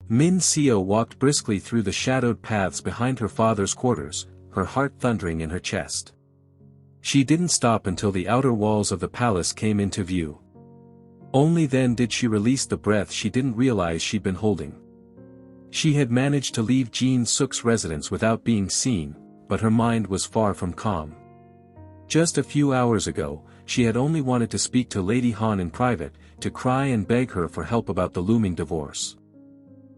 Minio walked briskly through the shadowed paths behind her father's quarters, her heart thundering in her chest. She didn't stop until the outer walls of the palace came into view. Only then did she release the breath she didn't realize she'd been holding. She had managed to leave Jin Suk's residence without being seen, but her mind was far from calm. Just a few hours ago, she had only wanted to speak to Lady Han in private, to cry and beg her for help about the looming divorce.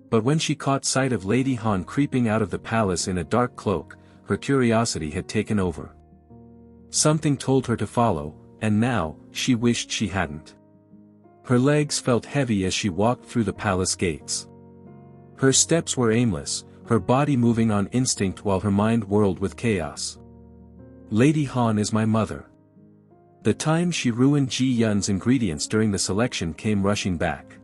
But when she caught sight of Lady Han creeping out of the palace in a dark cloak, her curiosity had taken over. Something told her to follow, and now, she wished she hadn't. Her legs felt heavy as she walked through the palace gates. Her steps were aimless, her body moving on instinct while her mind whirled with chaos. Lady Han is my mother. The time she ruined Ji Yun's ingredients during the selection came rushing back.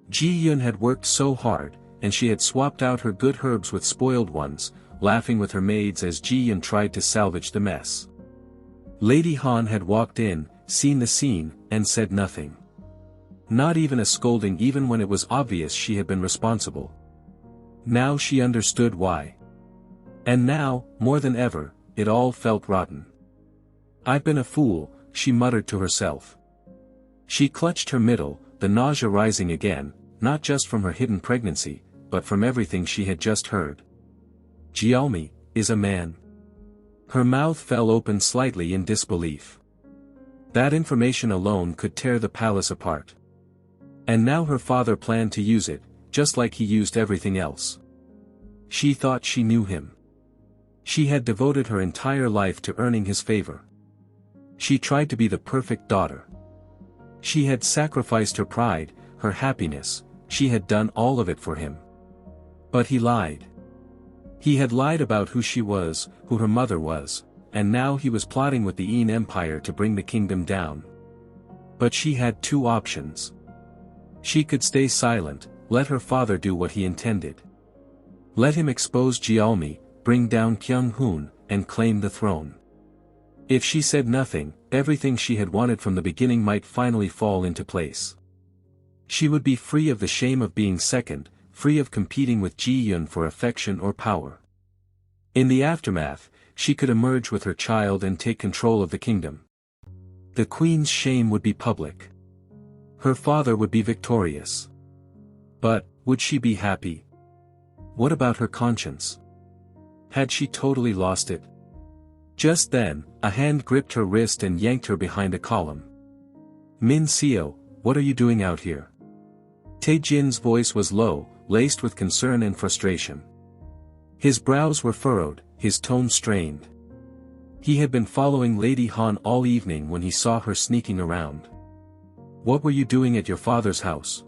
Ji Yun had worked so hard, and she had swapped out her good herbs with spoiled ones, laughing with her maids as Ji Yun tried to salvage the mess. Lady Han had walked in, seen the scene, and said nothing. Not even a scolding even when it was obvious she had been responsible. Now she understood why. And now, more than ever, it all felt rotten. "I've been a fool," she muttered to herself. She clutched her middle, the nausea rising again, not just from her hidden pregnancy, but from everything she had just heard. Jiaomi is a man. Her mouth fell open slightly in disbelief. That information alone could tear the palace apart. And now her father planned to use it, just like he used everything else. She thought she knew him. She had devoted her entire life to earning his favor. She tried to be the perfect daughter. She had sacrificed her pride, her happiness, she had done all of it for him. But he lied. He had lied about who she was, who her mother was, and now he was plotting with the Yin Empire to bring the kingdom down. But she had two options. She could stay silent, let her father do what he intended. Let him expose Jiaomi, bring down Kyung-hoon, and claim the throne. If she said nothing, everything she had wanted from the beginning might finally fall into place. She would be free of the shame of being second, free of competing with Ji Yun for affection or power. In the aftermath, she could emerge with her child and take control of the kingdom. The queen's shame would be public. Her father would be victorious. But, would she be happy? What about her conscience? Had she totally lost it? Just then, a hand gripped her wrist and yanked her behind a column. "Minio, what are you doing out here?" Tae-jin's voice was low, laced with concern and frustration. His brows were furrowed, his tone strained. He had been following Lady Han all evening when he saw her sneaking around. "What were you doing at your father's house?"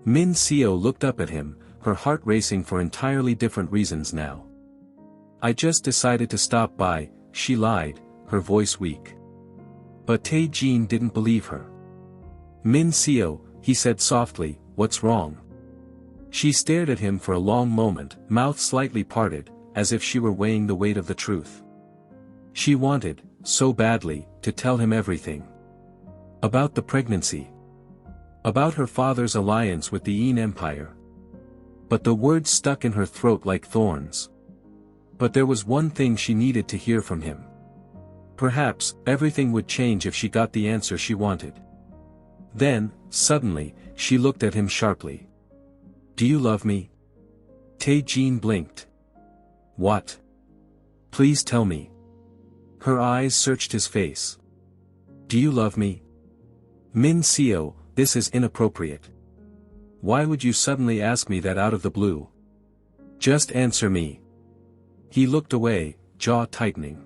Minio looked up at him, her heart racing for entirely different reasons now. "I just decided to stop by," she lied, her voice weak. But Tae-jin didn't believe her. "Minio," he said softly, "what's wrong?" She stared at him for a long moment, mouth slightly parted, as if she were weighing the weight of the truth. She wanted, so badly, to tell him everything. About the pregnancy. About her father's alliance with the Yin Empire. But the words stuck in her throat like thorns. But there was one thing she needed to hear from him. Perhaps, everything would change if she got the answer she wanted. Then, suddenly, she looked at him sharply. "Do you love me?" Tae-jin blinked. "What? Please tell me." Her eyes searched his face. "Do you love me?" "Minio, this is inappropriate. Why would you suddenly ask me that out of the blue? Just answer me." He looked away, jaw tightening.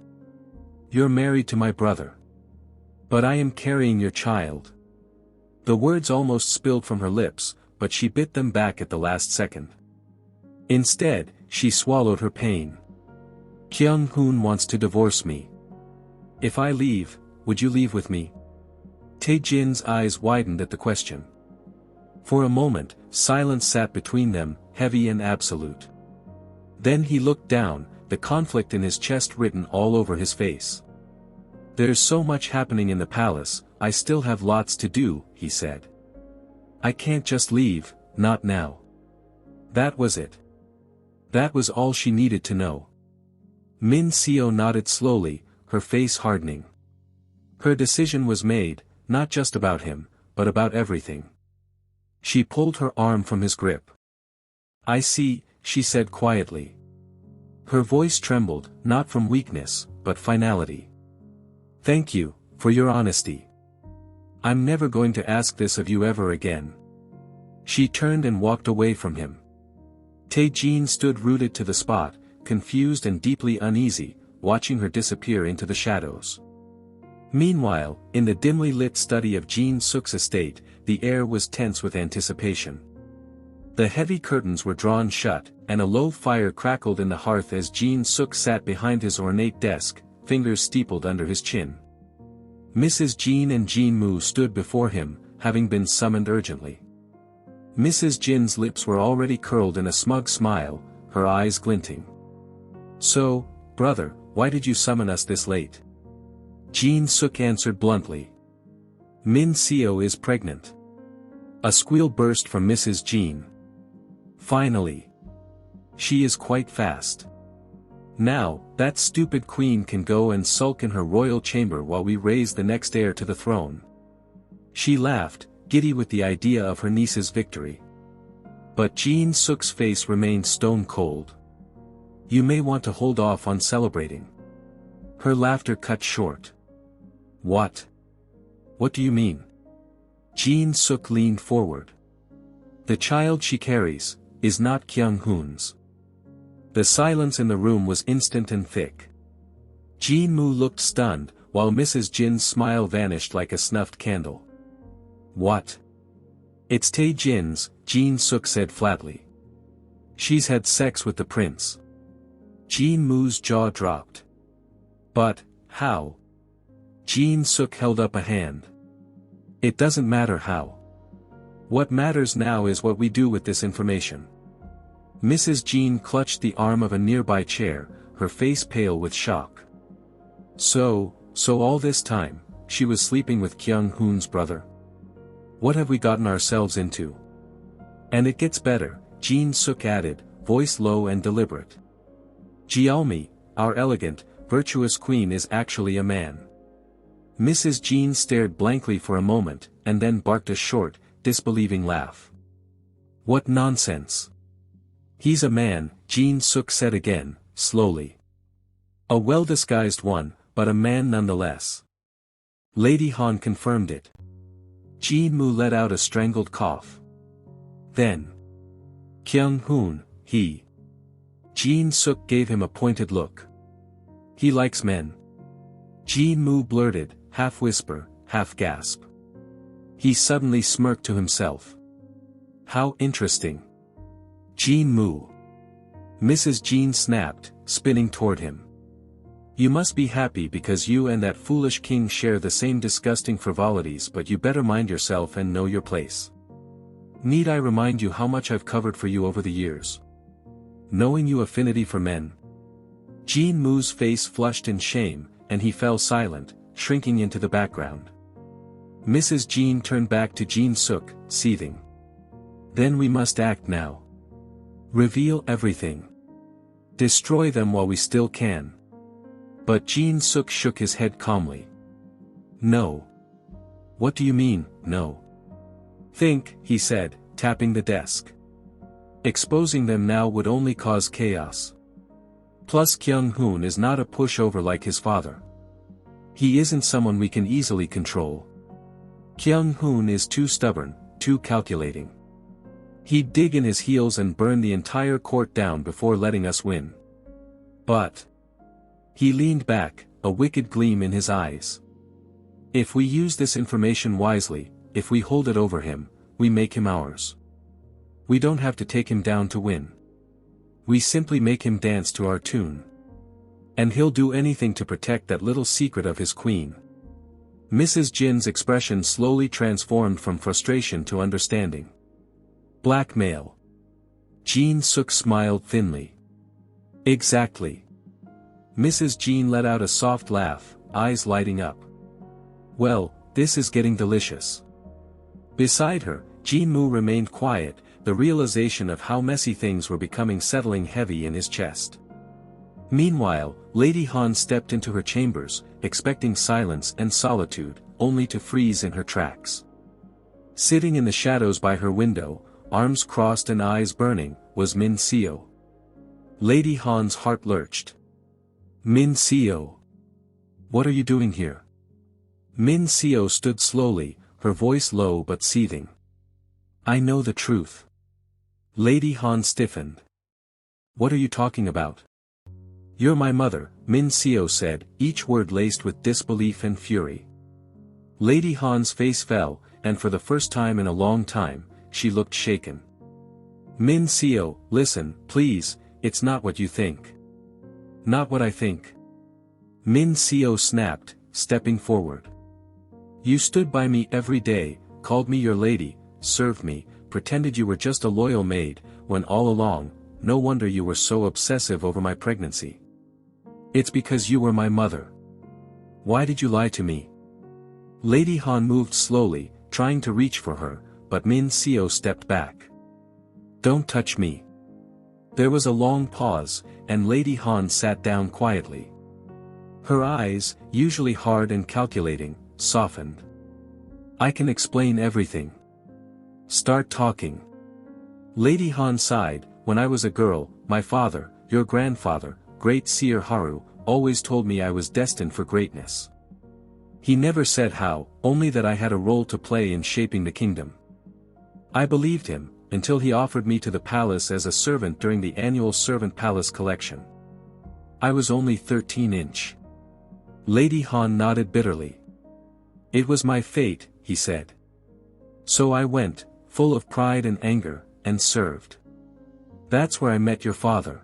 "You're married to my brother. But I am carrying your child." The words almost spilled from her lips, but she bit them back at the last second. Instead, she swallowed her pain. "Kyung-hoon wants to divorce me. If I leave, would you leave with me?" Tae-jin's eyes widened at the question. For a moment, silence sat between them, heavy and absolute. Then he looked down, the conflict in his chest written all over his face. "There's so much happening in the palace, I still have lots to do," he said. "I can't just leave, not now. That was it. That was all she needed to know. Minio nodded slowly, her face hardening. Her decision was made, not just about him, but about everything. She pulled her arm from his grip. "I see," she said quietly. Her voice trembled, not from weakness, but finality. "Thank you, for your honesty. I'm never going to ask this of you ever again." She turned and walked away from him. Tae-jin stood rooted to the spot, confused and deeply uneasy, watching her disappear into the shadows. Meanwhile, in the dimly lit study of Jin-suk's estate, the air was tense with anticipation. The heavy curtains were drawn shut, and a low fire crackled in the hearth as Jin-suk sat behind his ornate desk, fingers steepled under his chin. Mrs. Jin and Jin-moo stood before him, having been summoned urgently. Mrs. Jin's lips were already curled in a smug smile, her eyes glinting. "So, brother, why did you summon us this late?" Jin-suk answered bluntly. "Minio is pregnant." A squeal burst from Mrs. Jin. "Finally. She is quite fast. Now, that stupid queen can go and sulk in her royal chamber while we raise the next heir to the throne." She laughed, giddy with the idea of her niece's victory. But Jin-suk's face remained stone cold. "You may want to hold off on celebrating." Her laughter cut short. "What? What do you mean?" Jin-suk leaned forward. "The child she carries is not Kyung-hoon's." The silence in the room was instant and thick. Jin-moo looked stunned, while Mrs. Jin's smile vanished like a snuffed candle. "What?" "It's Tae-jin's," Jin-suk said flatly. "She's had sex with the prince." Jin-moo's jaw dropped. "But, how?" Jin-suk held up a hand. "It doesn't matter how. What matters now is what we do with this information." Mrs. Jin clutched the arm of a nearby chair, her face pale with shock. So all this time, she was sleeping with Kyung-hoon's brother? What have we gotten ourselves into? "And it gets better," Jin-suk added, voice low and deliberate. "Jialmi, our elegant, virtuous queen is actually a man." Mrs. Jin stared blankly for a moment, and then barked a short, disbelieving laugh. "What nonsense! He's a man," Jin-suk said again, slowly. "A well-disguised one, but a man nonetheless." Lady Han confirmed it. Jin-moo let out a strangled cough. Then, "Kyung-hoon, he..." Jin-suk gave him a pointed look. "He likes men." Jin-moo blurted, half whisper, half gasp. He suddenly smirked to himself. "How interesting." Jin-moo. Mrs. Jin snapped, spinning toward him. "You must be happy because you and that foolish king share the same disgusting frivolities, but you better mind yourself and know your place. Need I remind you how much I've covered for you over the years? Knowing you affinity for men." Jin-moo's face flushed in shame, and he fell silent, shrinking into the background. Mrs. Jin turned back to Jin-suk, seething. "Then we must act now. Reveal everything. Destroy them while we still can." But Jin-suk shook his head calmly. "No." "What do you mean, no?" "Think," he said, tapping the desk. "Exposing them now would only cause chaos. Plus Kyung-hoon is not a pushover like his father. He isn't someone we can easily control. Kyung-hoon is too stubborn, too calculating. He'd dig in his heels and burn the entire court down before letting us win. But..." He leaned back, a wicked gleam in his eyes. "If we use this information wisely, if we hold it over him, we make him ours. We don't have to take him down to win. We simply make him dance to our tune. And he'll do anything to protect that little secret of his queen." Mrs. Jin's expression slowly transformed from frustration to understanding. "Blackmail." Jin-suk smiled thinly. "Exactly." Mrs. Jin let out a soft laugh, eyes lighting up. "Well, this is getting delicious." Beside her, Jin-moo remained quiet, the realization of how messy things were becoming settling heavy in his chest. Meanwhile, Lady Han stepped into her chambers, expecting silence and solitude, only to freeze in her tracks. Sitting in the shadows by her window, arms crossed and eyes burning, was Minio. Lady Han's heart lurched. Minio. What are you doing here? Minio stood slowly, her voice low but seething. I know the truth. Lady Han stiffened. What are you talking about? You're my mother, Minio said, each word laced with disbelief and fury. Lady Han's face fell, and for the first time in a long time, she looked shaken. Minio, listen, please, it's not what you think. Not what I think. Minio snapped, stepping forward. You stood by me every day, called me your lady, served me, pretended you were just a loyal maid, when all along, no wonder you were so obsessive over my pregnancy. It's because you were my mother. Why did you lie to me? Lady Han moved slowly, trying to reach for her, but Minio stepped back. Don't touch me. There was a long pause, and Lady Han sat down quietly. Her eyes, usually hard and calculating, softened. I can explain everything. Start talking. Lady Han sighed. When I was a girl, my father, your grandfather, great seer Haru, always told me I was destined for greatness. He never said how, only that I had a role to play in shaping the kingdom. I believed him, until he offered me to the palace as a servant during the annual Servant Palace collection. I was only 13-inch. Lady Han nodded bitterly. It was my fate, he said. So I went, full of pride and anger, and served. That's where I met your father.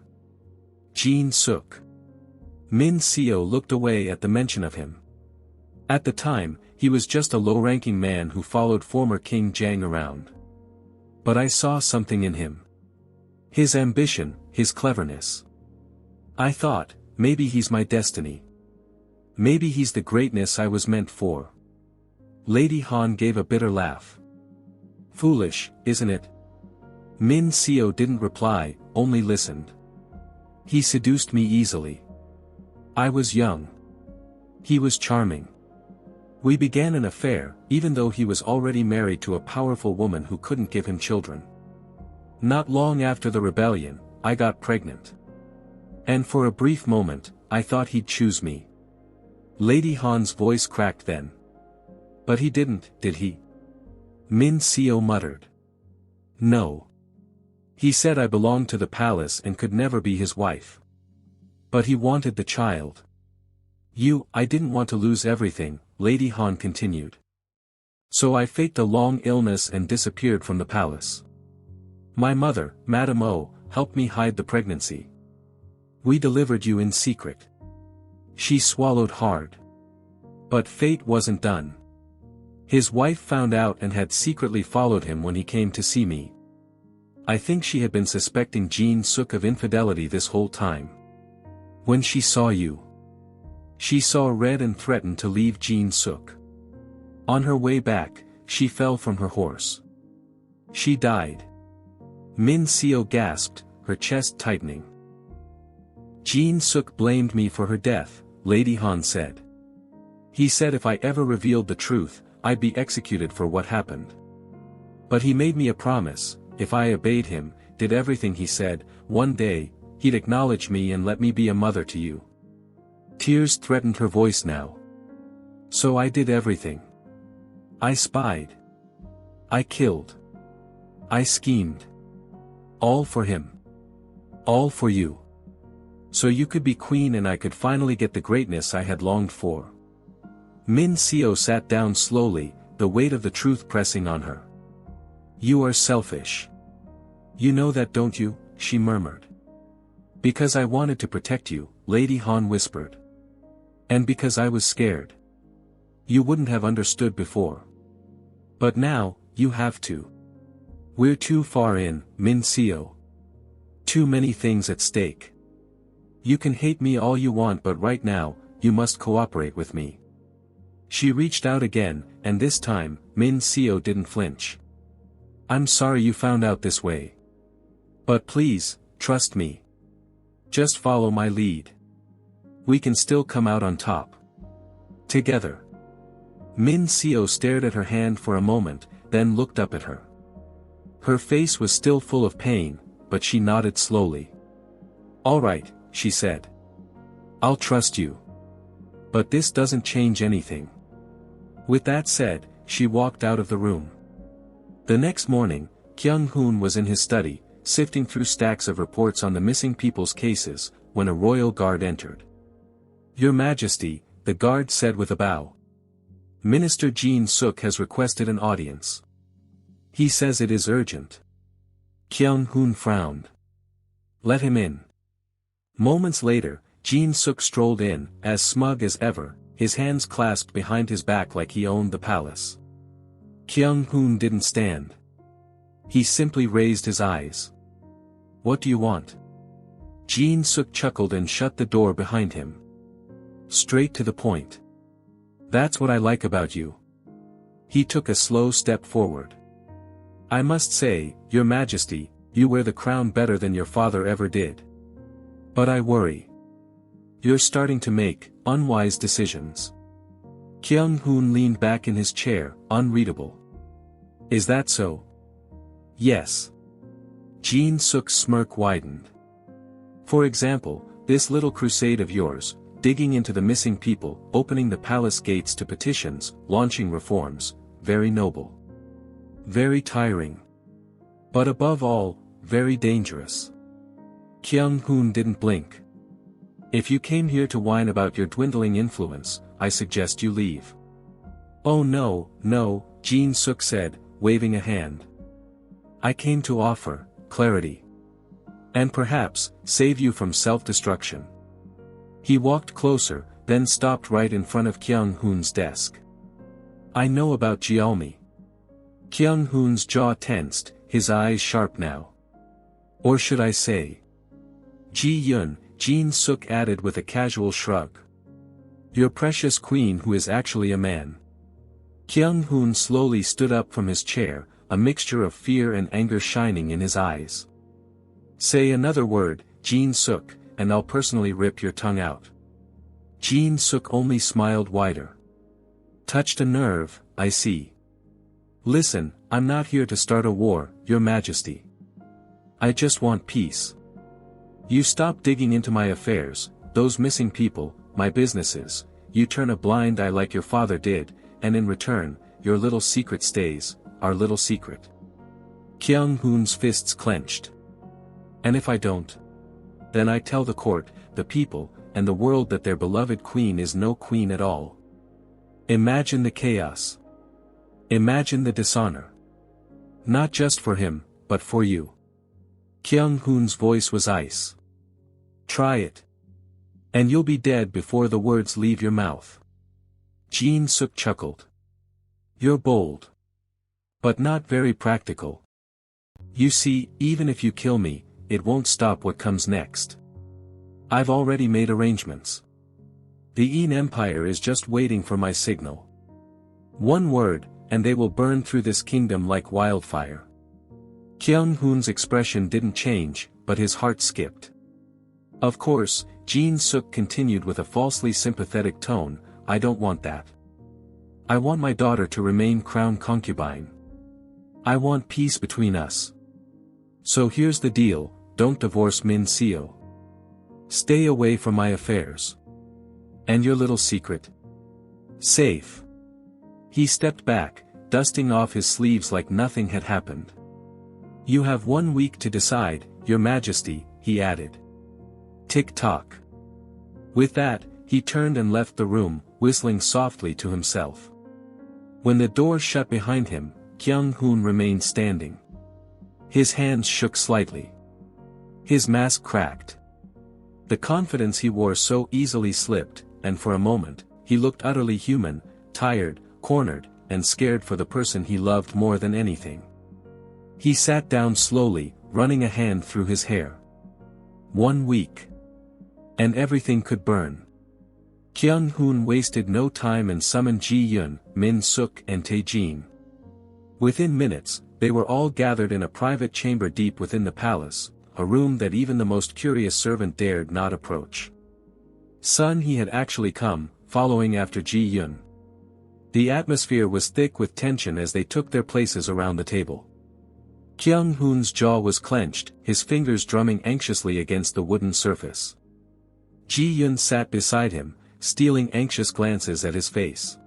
Jin-suk. Minio looked away at the mention of him. At the time, he was just a low-ranking man who followed former King Jang around. But I saw something in him. His ambition, his cleverness. I thought, maybe he's my destiny. Maybe he's the greatness I was meant for. Lady Han gave a bitter laugh. Foolish, isn't it? Minio didn't reply, only listened. He seduced me easily. I was young. He was charming. We began an affair, even though he was already married to a powerful woman who couldn't give him children. Not long after the rebellion, I got pregnant. And for a brief moment, I thought he'd choose me. Lady Han's voice cracked then. But he didn't, did he? Minio muttered. No. He said I belonged to the palace and could never be his wife. But he wanted the child. I didn't want to lose everything, Lady Han continued. So I faked a long illness and disappeared from the palace. My mother, Madame O, helped me hide the pregnancy. We delivered you in secret. She swallowed hard. But fate wasn't done. His wife found out and had secretly followed him when he came to see me. I think she had been suspecting Jin-suk of infidelity this whole time. When she saw you, she saw red and threatened to leave Jin-suk. On her way back, she fell from her horse. She died. Minio gasped, her chest tightening. Jin-suk blamed me for her death, Lady Han said. He said if I ever revealed the truth, I'd be executed for what happened. But he made me a promise, if I obeyed him, did everything he said, one day, he'd acknowledge me and let me be a mother to you. Tears threatened her voice now. So I did everything. I spied. I killed. I schemed. All for him. All for you. So you could be queen and I could finally get the greatness I had longed for. Minio sat down slowly, the weight of the truth pressing on her. You are selfish. You know that, don't you? She murmured. Because I wanted to protect you, Lady Han whispered. And because I was scared. You wouldn't have understood before. But now, you have to. We're too far in, Minio. Too many things at stake. You can hate me all you want, but right now, you must cooperate with me. She reached out again, and this time, Minio didn't flinch. I'm sorry you found out this way. But please, trust me. Just follow my lead. We can still come out on top. Together. Minio stared at her hand for a moment, then looked up at her. Her face was still full of pain, but she nodded slowly. All right, she said. I'll trust you. But this doesn't change anything. With that said, she walked out of the room. The next morning, Kyung-hoon was in his study, sifting through stacks of reports on the missing people's cases, when a royal guard entered. Your Majesty, the guard said with a bow. Minister Jin-suk has requested an audience. He says it is urgent. Kyung-hoon frowned. Let him in. Moments later, Jin-suk strolled in, as smug as ever, his hands clasped behind his back like he owned the palace. Kyung-hoon didn't stand. He simply raised his eyes. What do you want? Jin-suk chuckled and shut the door behind him. Straight to the point. That's what I like about you. He took a slow step forward. I must say, Your Majesty, you wear the crown better than your father ever did. But I worry. You're starting to make unwise decisions. Kyung-hoon leaned back in his chair, unreadable. Is that so? Yes. Jin-suk's smirk widened. For example, this little crusade of yours, digging into the missing people, opening the palace gates to petitions, launching reforms, very noble. Very tiring. But above all, very dangerous. Kyung-hoon didn't blink. If you came here to whine about your dwindling influence, I suggest you leave. Oh no, no, Jin-suk said, waving a hand. I came to offer clarity. And perhaps, save you from self-destruction. He walked closer, then stopped right in front of Kyung-hoon's desk. I know about Jialmi. Kyung-hoon's jaw tensed, his eyes sharp now. Or should I say? Ji-yun, Jin-suk added with a casual shrug. Your precious queen who is actually a man. Kyung-hoon slowly stood up from his chair, a mixture of fear and anger shining in his eyes. Say another word, Jin-suk, and I'll personally rip your tongue out. Jin-suk only smiled wider. Touched a nerve, I see. Listen, I'm not here to start a war, Your Majesty. I just want peace. You stop digging into my affairs, those missing people, my businesses, you turn a blind eye like your father did, and in return, your little secret stays, our little secret. Kyung-hoon's fists clenched. And if I don't? Then I tell the court, the people, and the world that their beloved queen is no queen at all. Imagine the chaos. Imagine the dishonor. Not just for him, but for you. Kyung-hoon's voice was ice. Try it. And you'll be dead before the words leave your mouth. Jin-suk chuckled. You're bold. But not very practical. You see, even if you kill me, it won't stop what comes next. I've already made arrangements. The Een Empire is just waiting for my signal. One word, and they will burn through this kingdom like wildfire. Kyung-hoon's expression didn't change, but his heart skipped. Of course, Jin-suk continued with a falsely sympathetic tone, I don't want that. I want my daughter to remain crown concubine. I want peace between us. So here's the deal, don't divorce Minio. Stay away from my affairs. And your little secret? Safe. He stepped back, dusting off his sleeves like nothing had happened. You have 1 week to decide, Your Majesty, he added. Tick-tock. With that, he turned and left the room, whistling softly to himself. When the door shut behind him, Kyung-hoon remained standing. His hands shook slightly. His mask cracked. The confidence he wore so easily slipped, and for a moment, he looked utterly human, tired, cornered, and scared for the person he loved more than anything. He sat down slowly, running a hand through his hair. 1 week. And everything could burn. Kyung-hoon wasted no time and summoned Ji-yun, Min-suk and Tae-jin. Within minutes, They were all gathered in a private chamber deep within the palace, a room that even the most curious servant dared not approach. Son, he had actually come, following after Ji-yun. The atmosphere was thick with tension as they took their places around the table. Kyung-hoon's jaw was clenched, his fingers drumming anxiously against the wooden surface. Ji-yun sat beside him, stealing anxious glances at his face.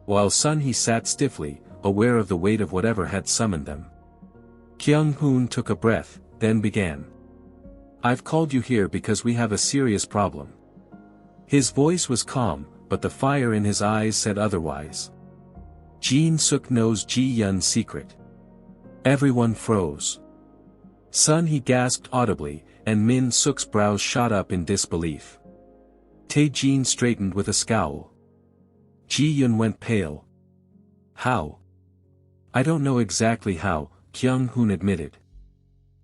While Son, he sat stiffly, aware of the weight of whatever had summoned them. Kyung-hoon took a breath, then began. I've called you here because we have a serious problem. His voice was calm, but the fire in his eyes said otherwise. Jin-suk knows Ji-yun's secret. Everyone froze. Son, he gasped audibly, and Min-suk's brows shot up in disbelief. Tae-jin straightened with a scowl. Ji-yun went pale. How? I don't know exactly how, Kyung-hoon admitted.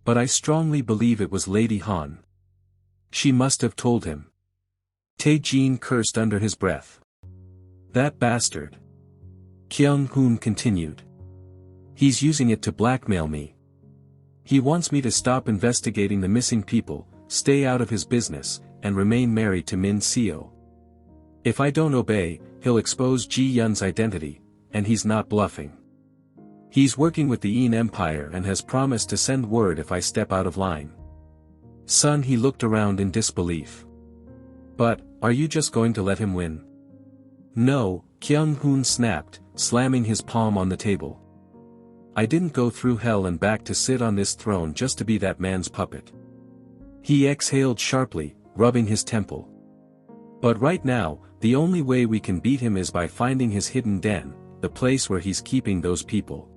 But I strongly believe it was Lady Han. She must have told him. Tae-jin cursed under his breath. That bastard. Kyung-hoon continued. He's using it to blackmail me. He wants me to stop investigating the missing people, stay out of his business, and remain married to Min Seo. If I don't obey, he'll expose Ji-yun's identity, and he's not bluffing. He's working with the Ean Empire and has promised to send word if I step out of line. Son, he looked around in disbelief. But, are you just going to let him win? No, Kyung-hoon snapped, slamming his palm on the table. I didn't go through hell and back to sit on this throne just to be that man's puppet. He exhaled sharply, rubbing his temple. But right now, the only way we can beat him is by finding his hidden den, the place where he's keeping those people.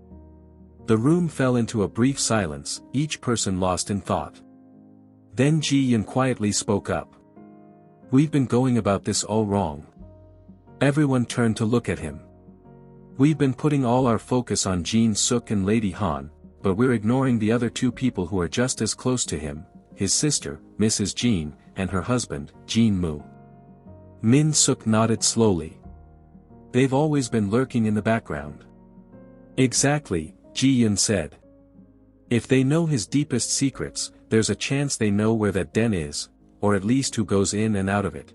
The room fell into a brief silence, each person lost in thought. Then Ji-yun quietly spoke up. We've been going about this all wrong. Everyone turned to look at him. We've been putting all our focus on Jin-suk and Lady Han, but we're ignoring the other two people who are just as close to him, his sister, Mrs. Jin, and her husband, Jin-moo. Min-suk nodded slowly. They've always been lurking in the background. Exactly, Ji-yun said. If they know his deepest secrets, there's a chance they know where that den is, or at least who goes in and out of it.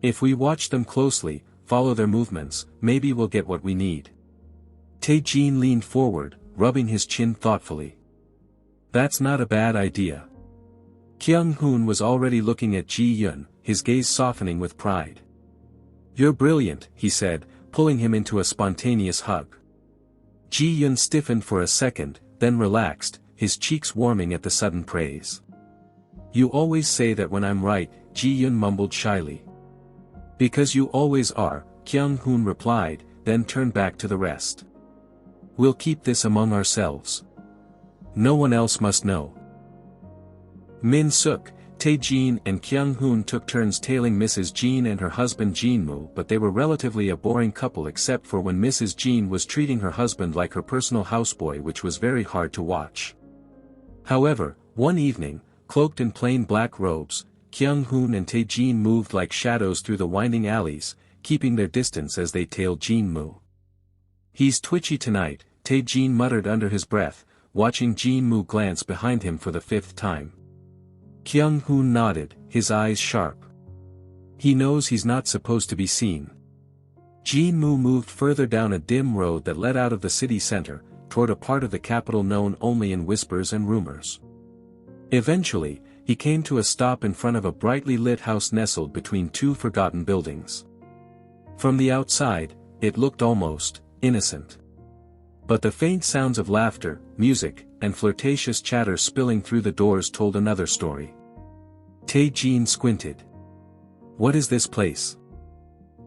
If we watch them closely, follow their movements, maybe we'll get what we need. Tae-jin leaned forward, rubbing his chin thoughtfully. That's not a bad idea. Kyung-hoon was already looking at Ji-yun, his gaze softening with pride. You're brilliant, he said, pulling him into a spontaneous hug. Ji-yun stiffened for a second, then relaxed, his cheeks warming at the sudden praise. You always say that when I'm right, Ji-yun mumbled shyly. Because you always are, Kyung-hoon replied, then turned back to the rest. We'll keep this among ourselves. No one else must know. Min-suk, Tae-jin and Kyung-hoon took turns tailing Mrs. Jin and her husband Jin-moo, but they were relatively a boring couple except for when Mrs. Jin was treating her husband like her personal houseboy, which was very hard to watch. However, one evening, cloaked in plain black robes, Kyung-hoon and Tae-jin moved like shadows through the winding alleys, keeping their distance as they tailed Jin-moo. He's twitchy tonight, Tae-jin muttered under his breath, watching Jin-moo glance behind him for the 5th time. Kyung-hoon nodded, his eyes sharp. He knows he's not supposed to be seen. Jin-moo moved further down a dim road that led out of the city center, toward a part of the capital known only in whispers and rumors. Eventually, he came to a stop in front of a brightly lit house nestled between two forgotten buildings. From the outside, it looked almost innocent. But the faint sounds of laughter, music, and flirtatious chatter spilling through the doors told another story. Tae-jin squinted. What is this place?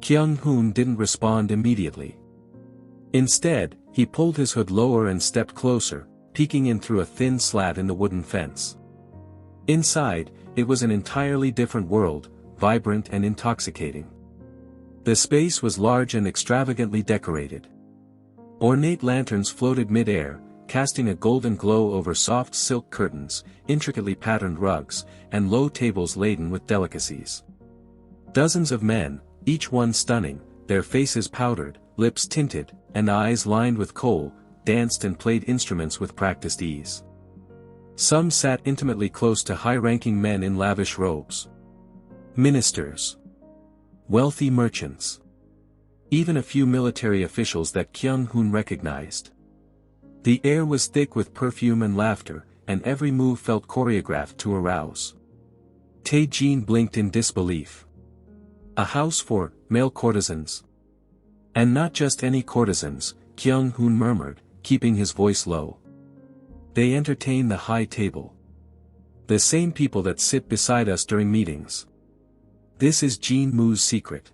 Kyung-hoon didn't respond immediately. Instead, he pulled his hood lower and stepped closer, peeking in through a thin slat in the wooden fence. Inside, it was an entirely different world, vibrant and intoxicating. The space was large and extravagantly decorated. Ornate lanterns floated mid-air, casting a golden glow over soft silk curtains, intricately patterned rugs, and low tables laden with delicacies. Dozens of men, each one stunning, their faces powdered, lips tinted, and eyes lined with kohl, danced and played instruments with practiced ease. Some sat intimately close to high-ranking men in lavish robes. Ministers. Wealthy merchants. Even a few military officials that Kyung-hoon recognized. The air was thick with perfume and laughter, and every move felt choreographed to arouse. Tae-jin blinked in disbelief. A house for male courtesans. And not just any courtesans, Kyung-hoon murmured, keeping his voice low. They entertain the high table. The same people that sit beside us during meetings. This is Jin-moo's secret.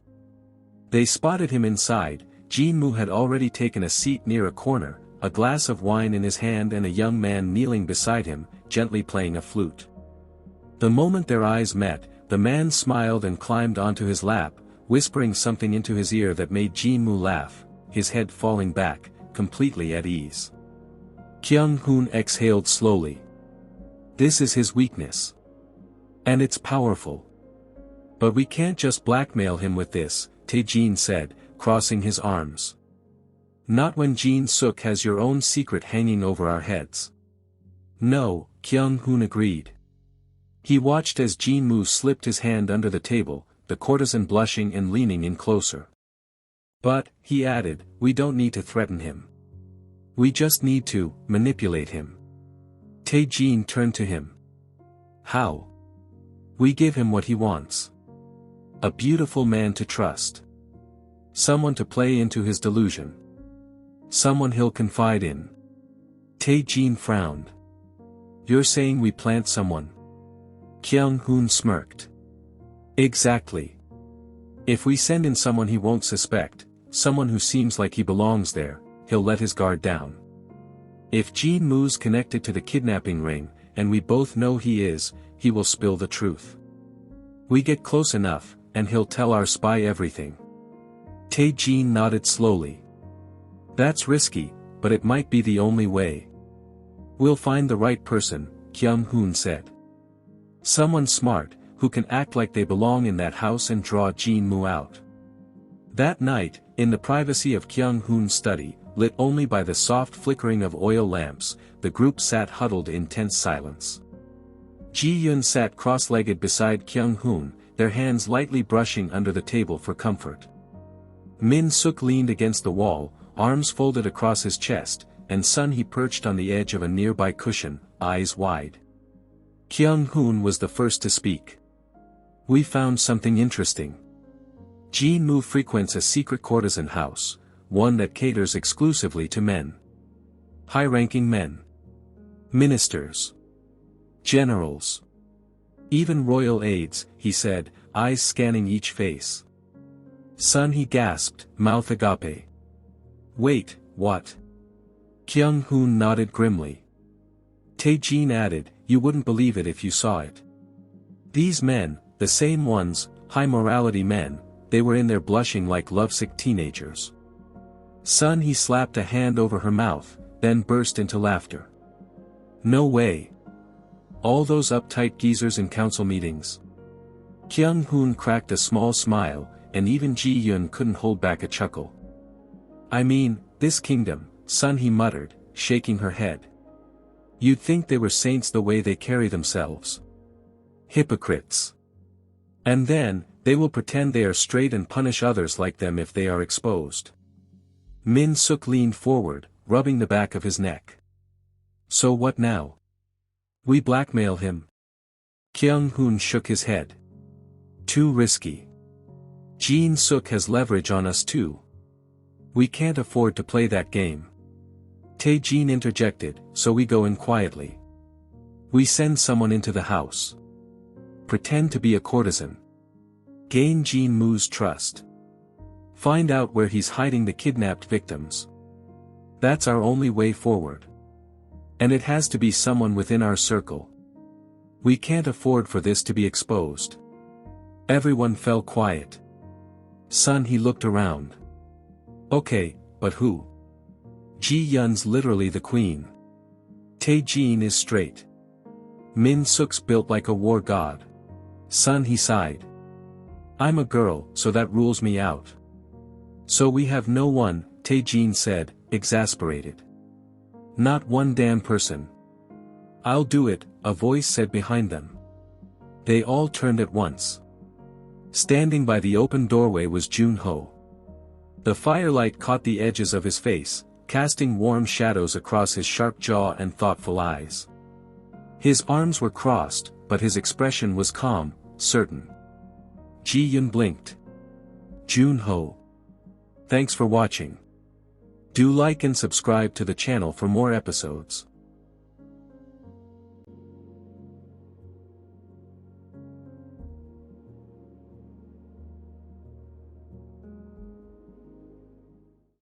They spotted him inside. Jin-moo had already taken a seat near a corner, a glass of wine in his hand and a young man kneeling beside him, gently playing a flute. The moment their eyes met, the man smiled and climbed onto his lap, whispering something into his ear that made Jin-moo laugh, his head falling back, completely at ease. Kyung-hoon exhaled slowly. This is his weakness. And it's powerful. But we can't just blackmail him with this, Tae-jin said, crossing his arms. Not when Jin-suk has your own secret hanging over our heads. No, Kyung-hoon agreed. He watched as Jin-moo slipped his hand under the table, the courtesan blushing and leaning in closer. But, he added, we don't need to threaten him. We just need to manipulate him. Tae-jin turned to him. How? We give him what he wants. A beautiful man to trust. Someone to play into his delusion. Someone he'll confide in. Tae-jin frowned. You're saying we plant someone? Kyung-hoon smirked. Exactly. If we send in someone he won't suspect, someone who seems like he belongs there, he'll let his guard down. If Jin-moo's connected to the kidnapping ring, and we both know he is, he will spill the truth. We get close enough, and he'll tell our spy everything. Tae-jin nodded slowly. That's risky, but it might be the only way. We'll find the right person, Kyung-hoon said. Someone smart, who can act like they belong in that house and draw Jin-moo out. That night, in the privacy of Kyung-hoon's study, lit only by the soft flickering of oil lamps, the group sat huddled in tense silence. Ji-yeon sat cross-legged beside Kyung-hoon, their hands lightly brushing under the table for comfort. Min-suk leaned against the wall, arms folded across his chest, and Sun-hee perched on the edge of a nearby cushion, eyes wide. Kyung-hoon was the first to speak. We found something interesting. Jin-moo frequents a secret courtesan house, one that caters exclusively to men. High-ranking men. Ministers. Generals. Even royal aides, he said, eyes scanning each face. Sun-hee gasped, mouth agape. Wait, what? Kyung-hoon nodded grimly. Tae-jin added, you wouldn't believe it if you saw it. These men, the same ones, high-morality men, they were in there blushing like lovesick teenagers. Sun-hee slapped a hand over her mouth, then burst into laughter. No way. All those uptight geezers in council meetings. Kyung-hoon cracked a small smile, and even Ji-yeon couldn't hold back a chuckle. I mean, this kingdom, Sun-hee muttered, shaking her head. You'd think they were saints the way they carry themselves. Hypocrites. And then, they will pretend they are straight and punish others like them if they are exposed. Min-suk leaned forward, rubbing the back of his neck. So what now? We blackmail him. Kyung-hoon shook his head. Too risky. Jin-suk has leverage on us too. We can't afford to play that game. Tae-jin interjected, so we go in quietly. We send someone into the house. Pretend to be a courtesan. Gain Jin-moo's trust. Find out where he's hiding the kidnapped victims. That's our only way forward. And it has to be someone within our circle. We can't afford for this to be exposed. Everyone fell quiet. Sun-hee looked around. Okay, but who? Ji-yeon's literally the queen. Tae-jin is straight. Min-suk's built like a war god. Sun-hee sighed. I'm a girl, so that rules me out. So we have no one, Tae-jin said, exasperated. Not one damn person. I'll do it, a voice said behind them. They all turned at once. Standing by the open doorway was Jun-ho. The firelight caught the edges of his face, casting warm shadows across his sharp jaw and thoughtful eyes. His arms were crossed, but his expression was calm, certain. Ji-yoon blinked. Jun-ho. Thanks for watching. Do like and subscribe to the channel for more episodes.